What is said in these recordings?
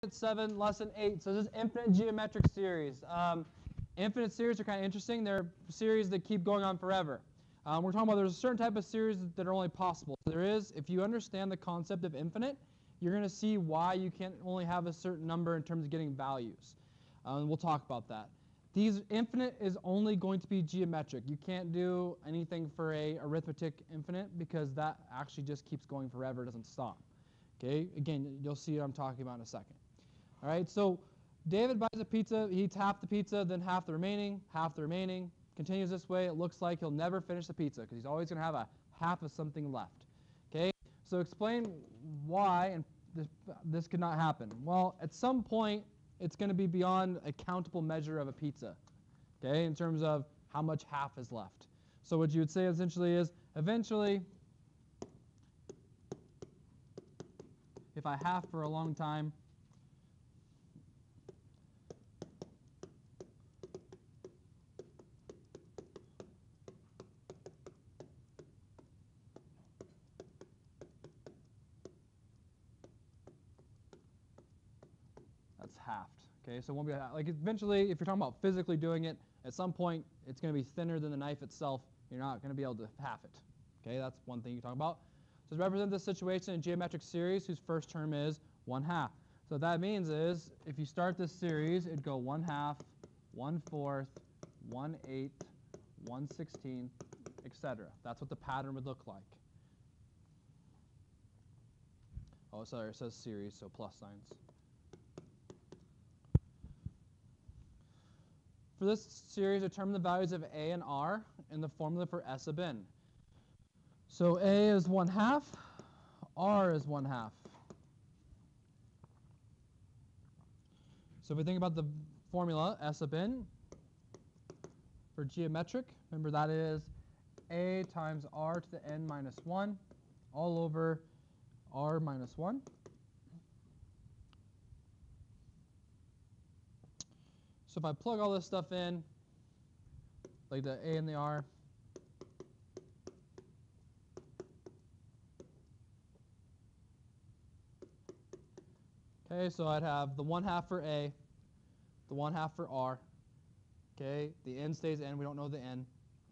7, lesson 8. So this is infinite geometric series. Infinite series are kind of interesting. They're series that keep going on forever. We're talking about there's a certain type of series that are only possible. So there is, if you understand the concept of infinite, you're going to see why you can't only have a certain number in terms of getting values. We'll talk about that. These infinite is only going to be geometric. You can't do anything for a arithmetic infinite because that actually just keeps going forever, doesn't stop. Okay, again, you'll see what I'm talking about in a second. All right, so David buys a pizza, he eats half the pizza, then half the remaining, continues this way. It looks like he'll never finish the pizza because he's always going to have a half of something left. Okay, so explain why and this could not happen. Well, at some point, it's going to be beyond a countable measure of a pizza, okay, in terms of how much half is left. So what you would say essentially is, eventually, if I half for a long time, that's halved. Okay, so it won't be like eventually, if you're talking about physically doing it, at some point it's going to be thinner than the knife itself. You're not going to be able to half it. Okay, that's one thing you talk about. So to represent this situation in geometric series whose first term is 1/2. So what that means is if you start this series, it'd go 1/2, 1/4, 1/8, 1/16, etc. That's what the pattern would look like. Oh, sorry, it says series, so plus signs. For this series, determine the values of a and r in the formula for s sub n. So a is 1/2, r is 1/2. So if we think about the formula s sub n for geometric, remember that is a times r to the n minus 1 all over r minus 1. So if I plug all this stuff in, like the a and the r, okay, so I'd have the 1/2 for a, the 1/2 for r, okay, the n stays n, we don't know the n,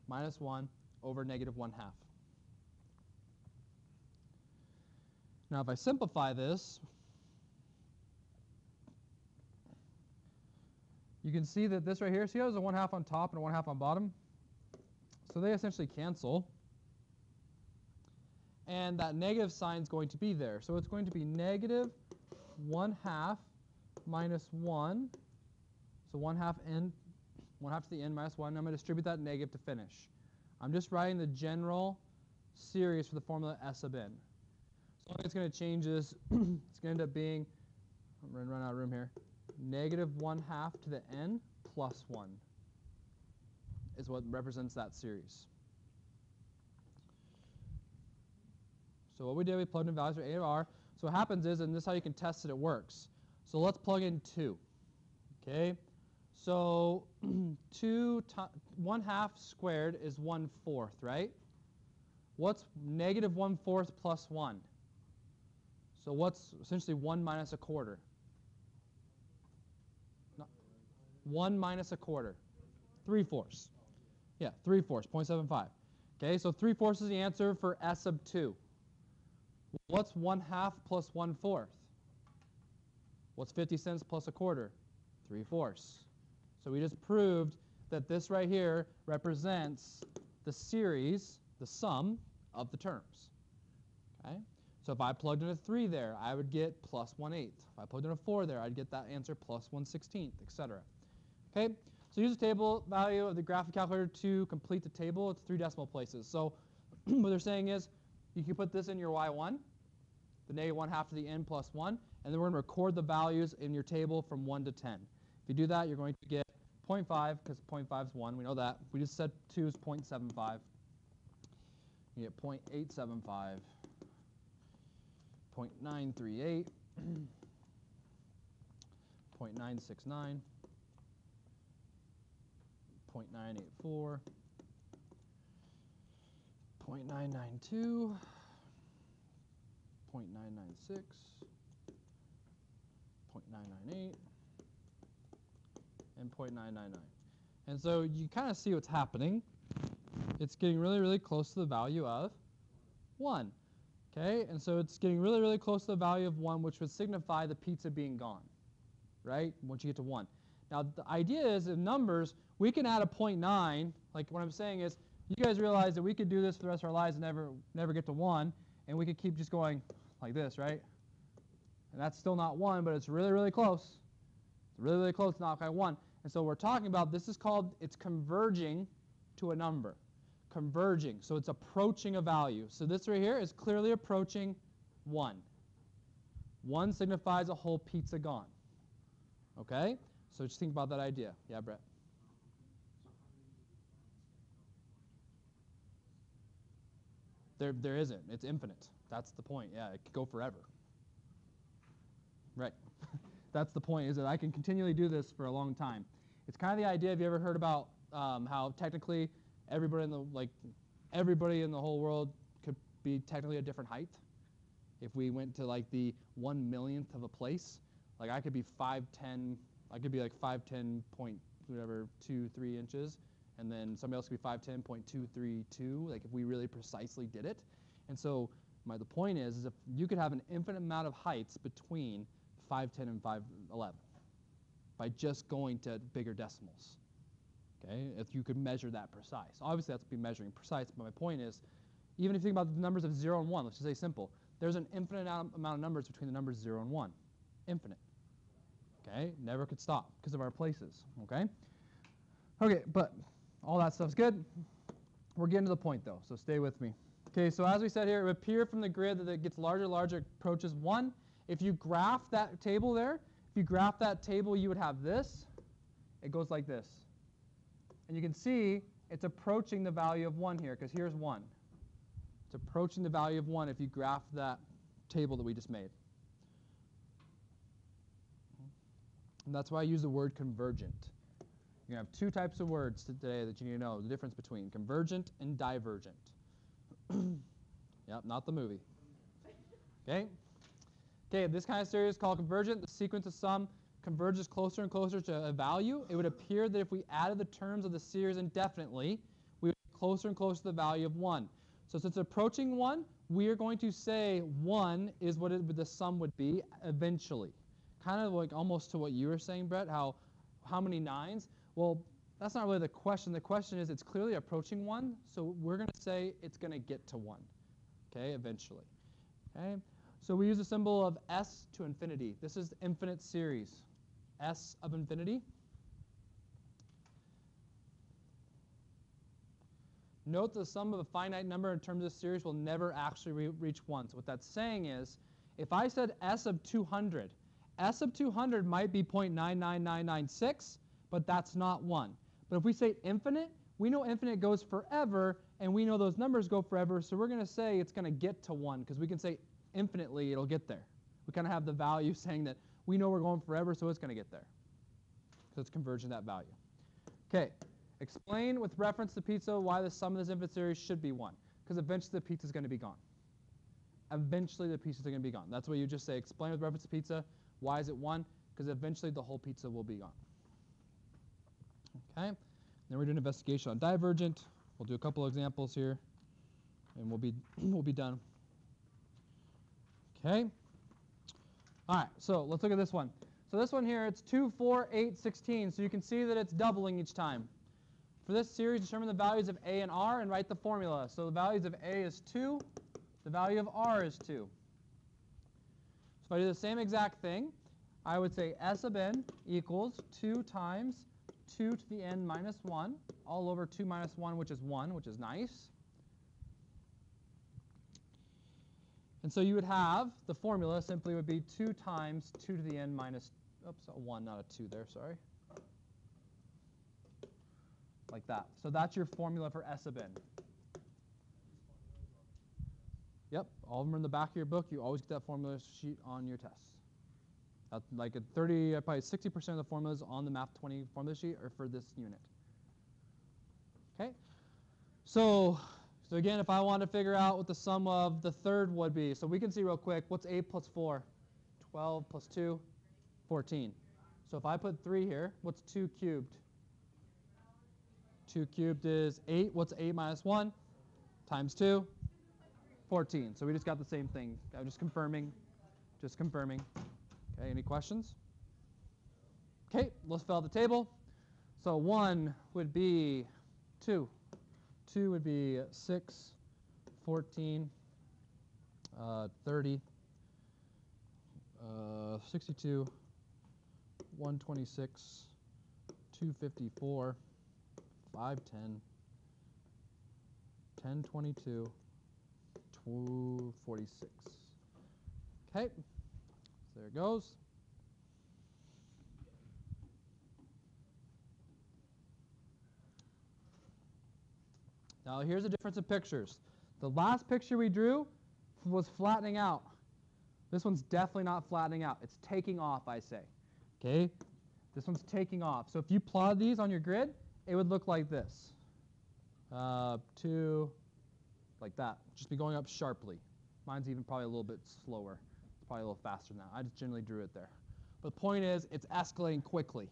minus 1 over negative 1/2. Now if I simplify this, you can see that this right here, see how there's a 1/2 on top and a 1/2 on bottom? So they essentially cancel. And that negative sign is going to be there. So it's going to be negative 1/2 minus 1. So 1/2 n, 1/2 to the n minus 1. I'm going to distribute that negative to finish. I'm just writing the general series for the formula s sub n. So all it's going to change is, it's going to end up being, I'm going to run out of room here, negative 1/2 to the n plus 1 is what represents that series. So what we did, we plugged in values for a and r. So what happens is, and this is how you can test that it works. So let's plug in 2. Okay? So 1/2 squared is 1/4, right? What's negative 1/4 plus 1? So what's essentially 1 minus a quarter? 1 minus a quarter. 3/4. Yeah, 3/4, 0.75. Okay, so 3/4 is the answer for s sub 2. What's 1/2 plus 1/4? What's 50 cents plus a quarter? 3/4. So we just proved that this right here represents the series, the sum of the terms. Okay? So if I plugged in a 3 there, I would get plus 1/8. If I plugged in a 4 there, I'd get that answer plus 1/16, etc. Okay? So use the table value of the graphic calculator to complete the table. It's 3 decimal places. So what they're saying is you can put this in your y1, the negative 1/2 to the n plus 1, and then we're going to record the values in your table from 1 to 10. If you do that, you're going to get 0.5, because 0.5 is 1. We know that. We just said 2 is 0.75. You get 0.875, 0.938, 0.969, 0.984, 0.992, 0.996, 0.998 and 0.999. And so you kind of see what's happening. It's getting really, really close to the value of 1. Okay, and so it's getting really, really close to the value of 1, which would signify the pizza being gone, right, once you get to 1. Now, the idea is in numbers, we can add a 0.9. Like what I'm saying is, you guys realize that we could do this for the rest of our lives and never get to 1, and we could keep just going like this, right? And that's still not 1, but it's really, really close. It's really, really close to not quite 1. And so we're talking about, this is called, it's converging to a number. Converging, so it's approaching a value. So this right here is clearly approaching 1. 1 signifies a whole pizza gone. Okay? So just think about that idea. Yeah, Brett? There isn't. It's infinite. That's the point. Yeah, it could go forever. Right. That's the point, is that I can continually do this for a long time. It's kind of the idea, have you ever heard about how technically everybody in the whole world could be technically a different height? If we went to like the 1/1,000,000th of a place, like I could be 5'10", I could be like 5'10" point whatever 2-3 inches, and then somebody else could be 5'10.232. Like if we really precisely did it. And so the point is if you could have an infinite amount of heights between 5'10" and 5'11" by just going to bigger decimals. Okay, if you could measure that precise. Obviously, that's be measuring precise, but my point is, even if you think about the numbers of 0 and 1, let's just say simple, there's an infinite amount of numbers between the numbers 0 and 1. Infinite. Okay, never could stop because of our places. Okay? Okay, but all that stuff's good. We're getting to the point, though, so stay with me. Okay, so as we said here, it would appear from the grid that it gets larger and larger, approaches 1. If you graph that table there, you would have this. It goes like this. And you can see it's approaching the value of 1 here, because here's 1. It's approaching the value of 1 if you graph that table that we just made. And that's why I use the word convergent. You're going to have 2 types of words today that you need to know the difference between convergent and divergent. Yep, not the movie. Okay? Okay, this kind of series is called convergent. The sequence of sum converges closer and closer to a value. It would appear that if we added the terms of the series indefinitely, we would get closer and closer to the value of 1. So since it's approaching 1, we are going to say 1 is what the sum would be eventually. Kind of like almost to what you were saying, Brett, how many 9s? Well, that's not really the question. The question is it's clearly approaching 1, so we're going to say it's going to get to 1, okay, eventually. Okay? So we use a symbol of s to infinity. This is the infinite series, s of infinity. Note the sum of a finite number in terms of the series will never actually reach 1. So what that's saying is, if I said s of 200, s of 200 might be 0.99996, but that's not 1. But if we say infinite, we know infinite goes forever, and we know those numbers go forever, so we're going to say it's going to get to 1, because we can say infinitely it'll get there. We kind of have the value saying that we know we're going forever, so it's going to get there. So it's converging that value. Okay, explain with reference to pizza why the sum of this infinite series should be 1, because eventually the pizza is going to be gone. Eventually the pieces are going to be gone. That's what you just say. Explain with reference to pizza. Why is it 1? Because eventually the whole pizza will be gone. Okay, then we're doing an investigation on divergent. We'll do a couple of examples here, and we'll be done. Okay. All right, so let's look at this one. So this one here, it's 2, 4, 8, 16. So you can see that it's doubling each time. For this series, determine the values of a and r and write the formula. So the values of a is 2. The value of r is 2. So if I do the same exact thing, I would say s of n equals 2 times 2 to the n minus 1, all over 2 minus 1, which is 1, which is nice. And so you would have, the formula simply would be 2 times 2 to the n minus, oops, a 1, not a 2 there, sorry. Like that. So that's your formula for s of n. Yep, all of them are in the back of your book. You always get that formula sheet on your tests. Like probably 60% of the formulas on the Math 20 formula sheet are for this unit. Okay, so again, if I want to figure out what the sum of the third would be, so we can see real quick, what's 8 plus 4? 12 plus 2? 14. So if I put 3 here, what's 2 cubed? 2 cubed is 8. What's 8 minus 1? Times 2? 14. So we just got the same thing. I'm just confirming. Just confirming. Okay, any questions? Okay, let's fill out the table. So 1 would be 2. 2 would be 6, 14, 30, 62, 126, 254, 510, 1022, 246. Okay, so there it goes. Now here's the difference of pictures. The last picture we drew was flattening out. This one's definitely not flattening out. It's taking off, I say. Okay? This one's taking off. So if you plot these on your grid, it would look like this. 2, like that. Just be going up sharply. Mine's even probably a little bit slower. It's probably a little faster now. I just generally drew it there. But the point is, it's escalating quickly.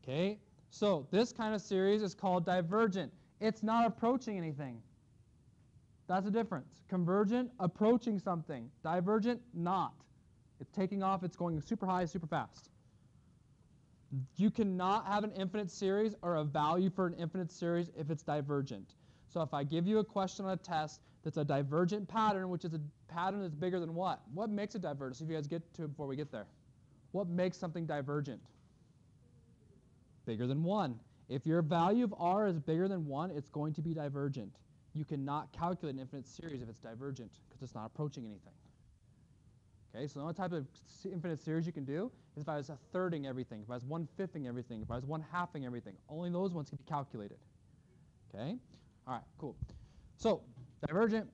Okay? So this kind of series is called divergent. It's not approaching anything. That's the difference. Convergent, approaching something. Divergent, not. It's taking off. It's going super high, super fast. You cannot have an infinite series or a value for an infinite series if it's divergent. So if I give you a question on a test that's a divergent pattern, which is a pattern that's bigger than what? What makes it divergent? See if you guys get to it before we get there. What makes something divergent? Bigger than 1. If your value of r is bigger than 1, it's going to be divergent. You cannot calculate an infinite series if it's divergent because it's not approaching anything. Okay, so the only type of infinite series you can do is if I was a thirding everything, if I was 1/5ing everything, if I was 1/2ing everything. Only those ones can be calculated. Okay? All right, cool. So, divergent.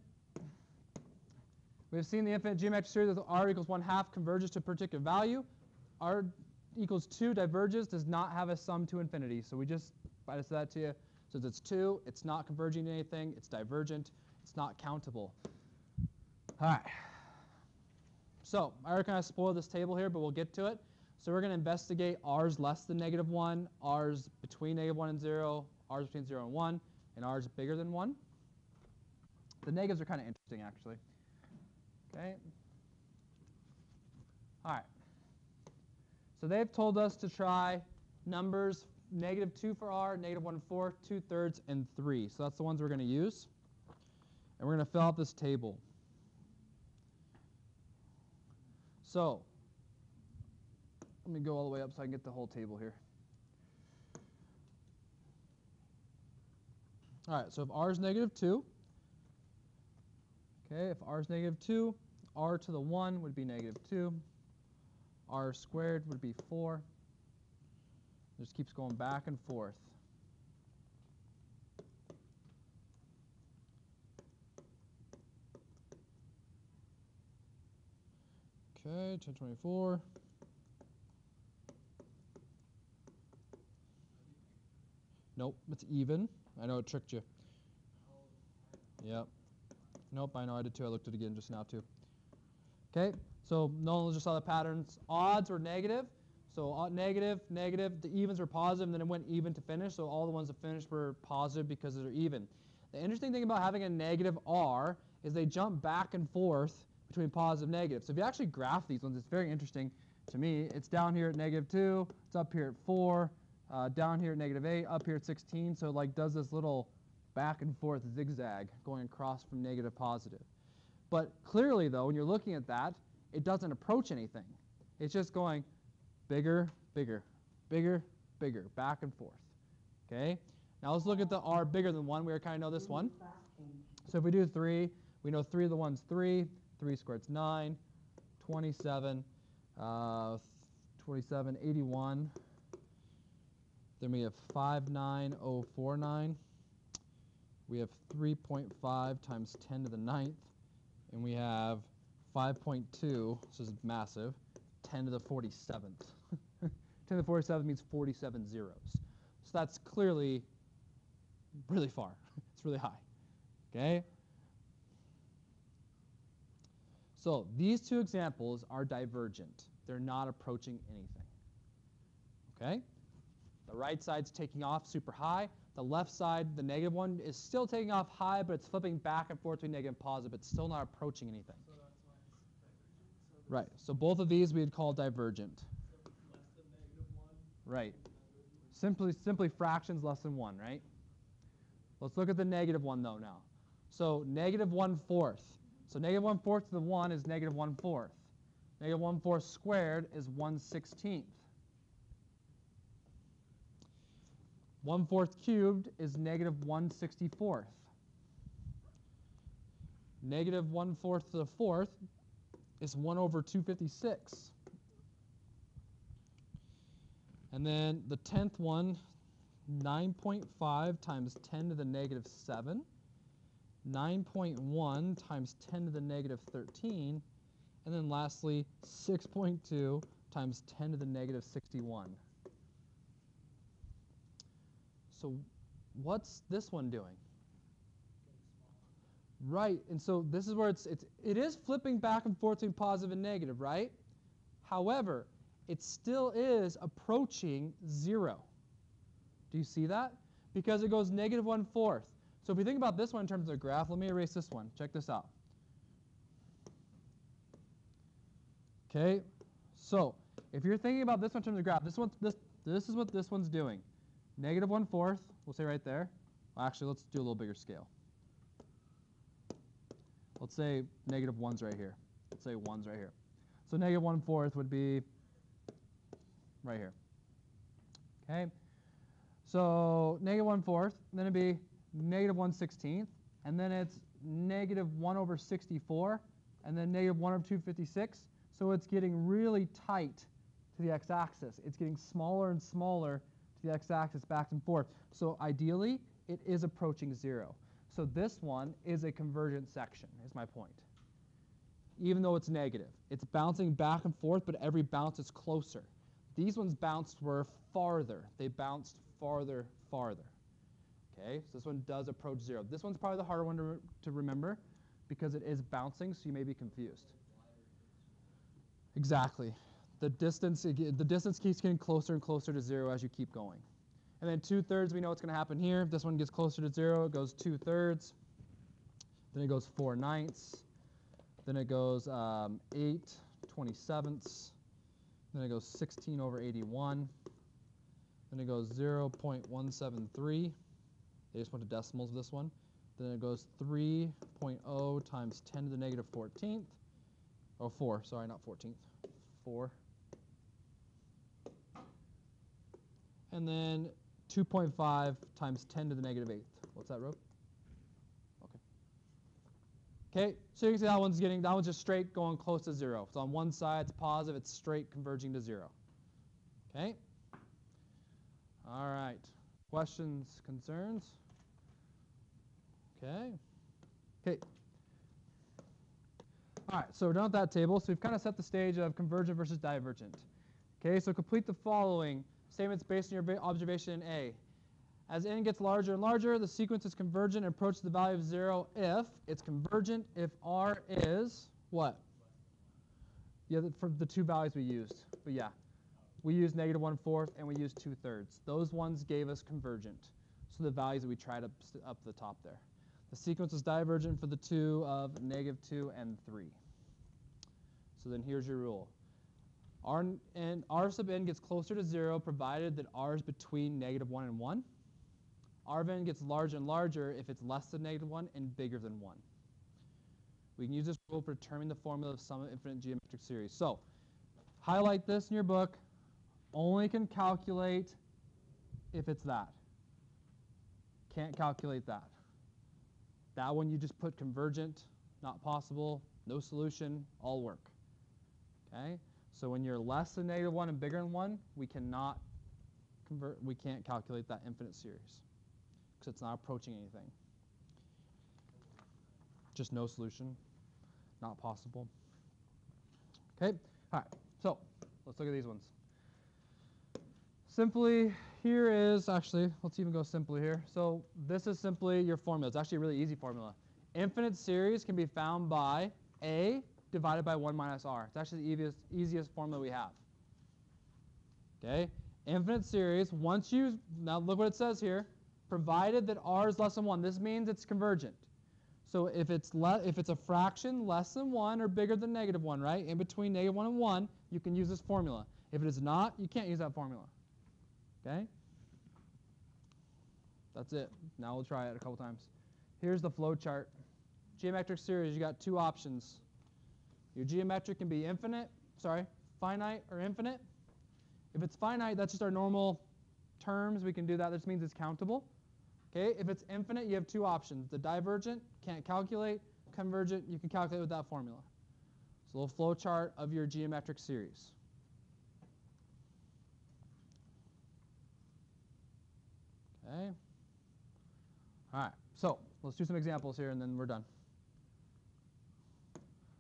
We've seen the infinite geometric series with r equals 1/2 converges to a particular value. R equals 2 diverges, does not have a sum to infinity. So we just said that to you. So it's 2, it's not converging to anything, it's divergent, it's not countable. All right. So I already kind of spoiled this table here, but we'll get to it. So we're going to investigate r's less than -1, r's between -1 and 0, r's between 0 and 1, and r's bigger than 1. The negatives are kind of interesting, actually. Okay. All right. So they've told us to try numbers -2 for r, -1 for 4, 2/3, and 3. So that's the ones we're going to use. And we're going to fill out this table. So let me go all the way up so I can get the whole table here. All right, so if r is -2, okay, if r is -2, r to the 1 would be -2. R squared would be 4. It just keeps going back and forth. Okay, 1024. Nope, it's even. I know it tricked you. Yep. Nope, I know I did too. I looked at it again just now too. Okay, so Nolan just saw the patterns. Odds were negative. So negative, negative. The evens were positive, and then it went even to finish. So all the ones that finished were positive because they're even. The interesting thing about having a negative r is they jump back and forth between positive and negative. So if you actually graph these ones, it's very interesting to me. It's down here at -2. It's up here at 4. Down here at -8. Up here at 16. So it like does this little back and forth zigzag going across from negative to positive. But clearly, though, when you're looking at that, it doesn't approach anything. It's just going bigger, bigger, bigger, bigger, back and forth. Okay? Now let's look at the r bigger than 1. We kind of know this one. So if we do 3, we know 3 of the 1's 3. 3 squared is 9. 27. 27, 81. Then we have 59049. We have 3.5 times 10 to the 9th. And we have 5.2, this is massive, 10 to the 47th. 10 to the 47th means 47 zeros. So that's clearly really far. It's really high. Okay? So these two examples are divergent. they're not approaching anything. Okay? The right side's taking off super high. The left side, the negative one, is still taking off high, but it's flipping back and forth between negative and positive. It's still not approaching anything. So that's why it's divergent. So Right. So both of these we'd call divergent. So less than -1. Right. Simply fractions less than 1, right? Let's look at the negative one, though, now. So -1/4. So -1/4 to the 1 is -1/4. -1/4 squared is 1/16. 1/4 cubed is -1/64. -1/4 to the 4th is 1/256. And then the 10th one, 9.5 times 10 to the -7. 9.1 times 10 to the -13. And then lastly, 6.2 times 10 to the -61. So what's this one doing? Right, and so this is where it is flipping back and forth between positive and negative, right? However, it still is approaching 0. Do you see that? Because it goes -1/4. So if we think about this one in terms of a graph, let me erase this one. Check this out. Okay, so if you're thinking about this one in terms of a graph, this is what this one's doing. -1/4, we'll say right there. Well, actually, let's do a little bigger scale. Let's say -1's right here. Let's say 1's right here. So -1/4 would be right here. Okay? So -1/4, then it'd be -1/16, and then it's -1/64, and then -1/256. So it's getting really tight to the x-axis. It's getting smaller and smaller to the x-axis back and forth. So ideally, it is approaching 0. So this one is a convergent section, is my point. Even though it's negative. It's bouncing back and forth, but every bounce is closer. These ones bounced were farther. They bounced farther. Okay, so this one does approach 0. This one's probably the harder one to remember because it is bouncing, so you may be confused. Exactly. The distance keeps getting closer and closer to 0 as you keep going. And then 2/3, we know what's going to happen here. If this one gets closer to 0, it goes 2/3. Then it goes 4/9. Then it goes 8/27. Then it goes 16/81. Then it goes 0.173. They just went to decimals this one. Then it goes 3.0 times 10 to the -14th. Oh, 4. Sorry, not 14th. 4. And then 2.5 times 10 to the -8th. What's that, Rob? Okay. Okay, so you can see that one's just straight going close to 0. So on one side it's positive, it's straight converging to 0. Okay? All right. Questions, concerns? Okay. Okay. All right, so we're done with that table. So we've kind of set the stage of convergent versus divergent. Okay, so complete the following statements based on your observation in A. As n gets larger and larger, the sequence is convergent and approaches the value of 0 if it's convergent if r is what? Yeah, for the two values we used. But yeah, we used -1/4 and we used 2/3. Those ones gave us convergent. So the values that we tried up the top there. The sequence is divergent for the two of -2 and 3. So then here's your rule. R sub n gets closer to 0 provided that r is between -1 and 1. R of n gets larger and larger if it's less than -1 and bigger than 1. We can use this rule for determining the formula of sum of infinite geometric series. So highlight this in your book. Only can calculate if it's that. Can't calculate that. That one you just put convergent, not possible, no solution, all work. Okay? So when you're less than -1 and bigger than 1, we can't calculate that infinite series because it's not approaching anything. Just no solution, not possible. Okay? All right. So let's look at these ones. Simply, here is, actually, let's even go simply here. So this is simply your formula. It's actually a really easy formula. Infinite series can be found by A, divided by 1 minus r. It's actually the easiest formula we have. Okay? Infinite series, now look what it says here, provided that r is less than 1. This means it's convergent. So if it's a fraction less than 1 or bigger than negative 1, right, in between negative 1 and 1, you can use this formula. If it is not, you can't use that formula. Okay? That's it. Now we'll try it a couple times. Here's the flow chart. Geometric series, you got two options. Your geometric can be finite or infinite. If it's finite, that's just our normal terms. We can do that. This means it's countable. Okay? If it's infinite, you have two options. The divergent, can't calculate. Convergent, you can calculate with that formula. So a little flow chart of your geometric series. Okay? All right, so let's do some examples here and then we're done.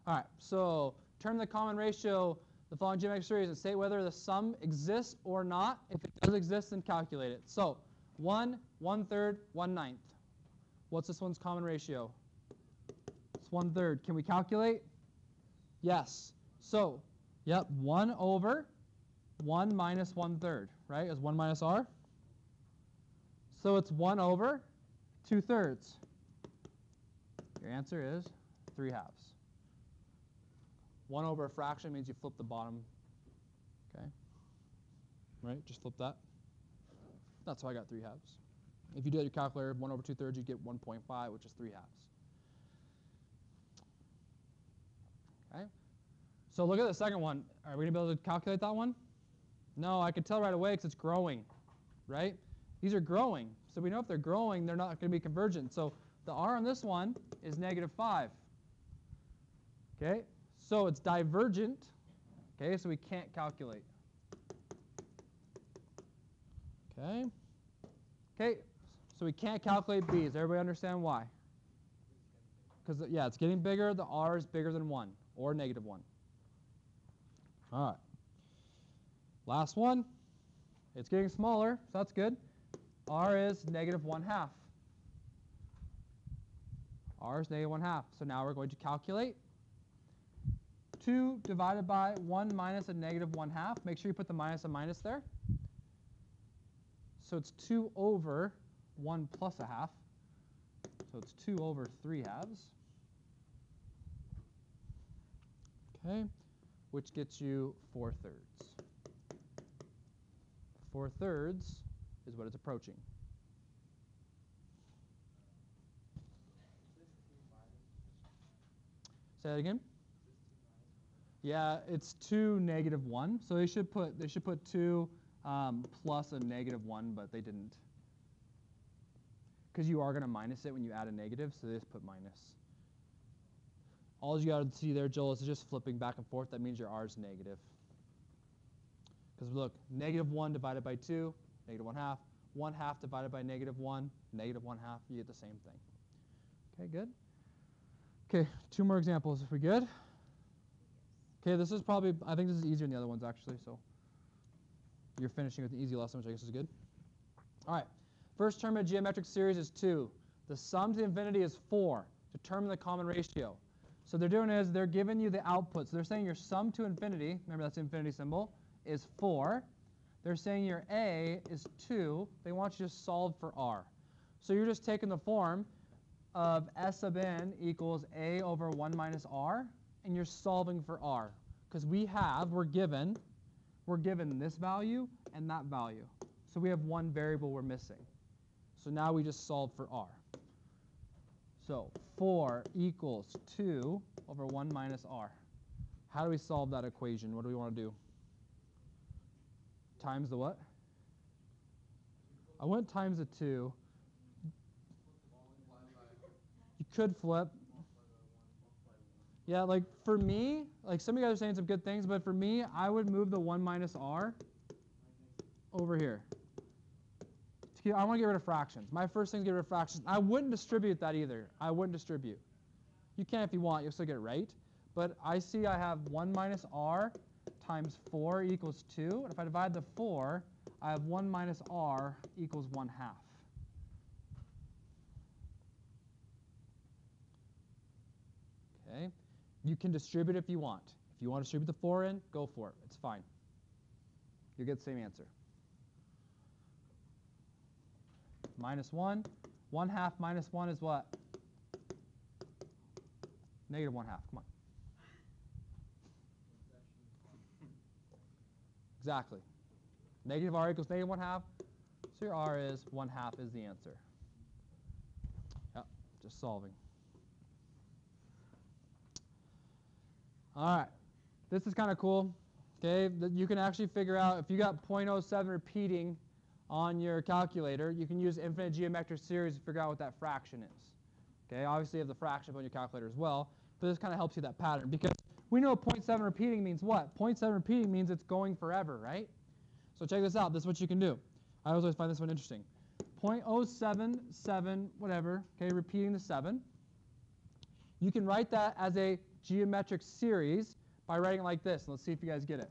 All right, so determine the common ratio, the following geometric series, and state whether the sum exists or not. If it does exist, then calculate it. So 1, 1/3, 1/9. What's this one's common ratio? It's 1/3. Can we calculate? Yes. So, 1 over 1 minus 1/3, right? Is 1 minus r. So it's 1 over 2/3. Your answer is 3/2. 1 over a fraction means you flip the bottom. Okay? Right? Just flip that. That's how I got 3/2. If you do it your calculator, 1 over 2/3, you get 1.5, which is 3/2. Okay? So look at the second one. Are we going to be able to calculate that one? No, I can tell right away because it's growing, right? These are growing. So we know if they're growing, they're not going to be convergent. So the r on this one is -5. Okay? So it's divergent. Okay, so we can't calculate. Okay? Okay, so we can't calculate b. Does everybody understand why? Because, it's getting bigger. The r is bigger than 1 or -1. All right. Last one. It's getting smaller, so that's good. R is -1/2. R is -1/2. So now we're going to calculate 2 divided by 1 minus a -1/2. Make sure you put the minus and minus there. So it's 2 over 1 plus 1/2. So it's 2 over 3/2. Okay, which gets you 4/3. 4/3 is what it's approaching. Say that again. Yeah, it's 2 -1. So they should put 2 plus a -1, but they didn't. Because you are going to minus it when you add a negative, so they just put minus. All you got to see there, Joel, is just flipping back and forth. That means your r is negative. Because look, -1 divided by 2, -1/2. 1/2 divided by -1, -1/2. You get the same thing. Okay, good? Okay, 2 more examples. If we good? Okay, this is probably, I think this is easier than the other ones, actually. So you're finishing with an easy lesson, which I guess is good. All right, first term of geometric series is 2. The sum to infinity is 4. Determine the common ratio. So they're doing is they're giving you the output. So they're saying your sum to infinity, remember that's the infinity symbol, is 4. They're saying your a is 2. They want you to solve for r. So you're just taking the form of s sub n equals a over 1 minus r, and you're solving for r. Because we're given this value and that value. So we have one variable we're missing. So now we just solve for r. So 4 equals 2 over 1 minus r. How do we solve that equation? What do we want to do? Times the what? I went times the 2. You could flip. Yeah, like for me, like some of you guys are saying some good things, but for me, I would move the 1 minus r over here. I want to get rid of fractions. My first thing is get rid of fractions. I wouldn't distribute that either. I wouldn't distribute. You can if you want. You'll still get it right. But I see I have 1 minus r times 4 equals 2. And if I divide the 4, I have 1 minus r equals 1/2. Okay. You can distribute if you want. If you want to distribute the 4 in, go for it. It's fine. You get the same answer. Minus 1. 1/2 minus 1 is what? Negative 1/2. Come on. Exactly. Negative r equals negative 1/2. So your r is 1/2 is the answer. Yep, just solving. All right. This is kind of cool. Okay, you can actually figure out if you got 0.07 repeating on your calculator, you can use infinite geometric series to figure out what that fraction is. Okay, obviously you have the fraction on your calculator as well, but this kind of helps you that pattern because we know 0.7 repeating means what? 0.7 repeating means it's going forever, right? So check this out. This is what you can do. I always find this one interesting. 0.077 whatever, okay, repeating the 7. You can write that as a geometric series by writing it like this. Let's see if you guys get it.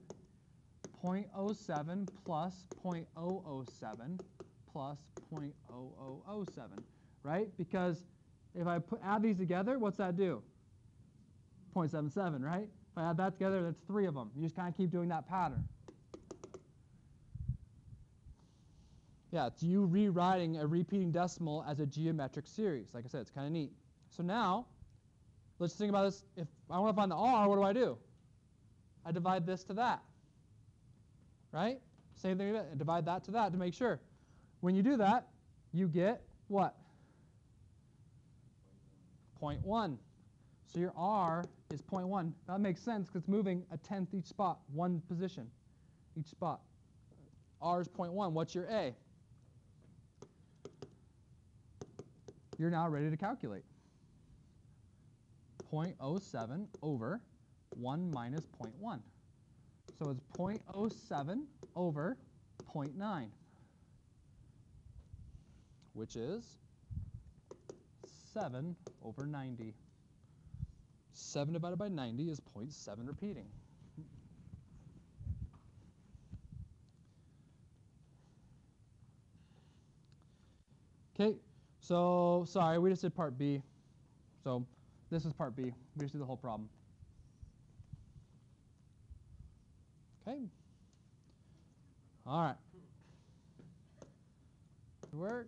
0.07 plus 0.007 plus 0.0007, right? Because if I add these together, what's that do? 0.77, right? If I add that together, that's 3 of them. You just kind of keep doing that pattern. Yeah, it's you rewriting a repeating decimal as a geometric series. Like I said, it's kind of neat. So now, let's think about this. If I want to find the r, what do? I divide this to that. Right? Same thing, divide that to that to make sure. When you do that, you get what? 0.1. So your r is 0.1. That makes sense because it's moving a tenth each spot, one position each spot. R is 0.1. What's your a? You're now ready to calculate. 0.07 over 1 minus 0.1. So it's 0.07 over 0.9, which is 7 over 90. 7 divided by 90 is 0.7 repeating. Okay, so sorry, we just did part B. So this is part B. We just did the whole problem. Okay. All right. Good work.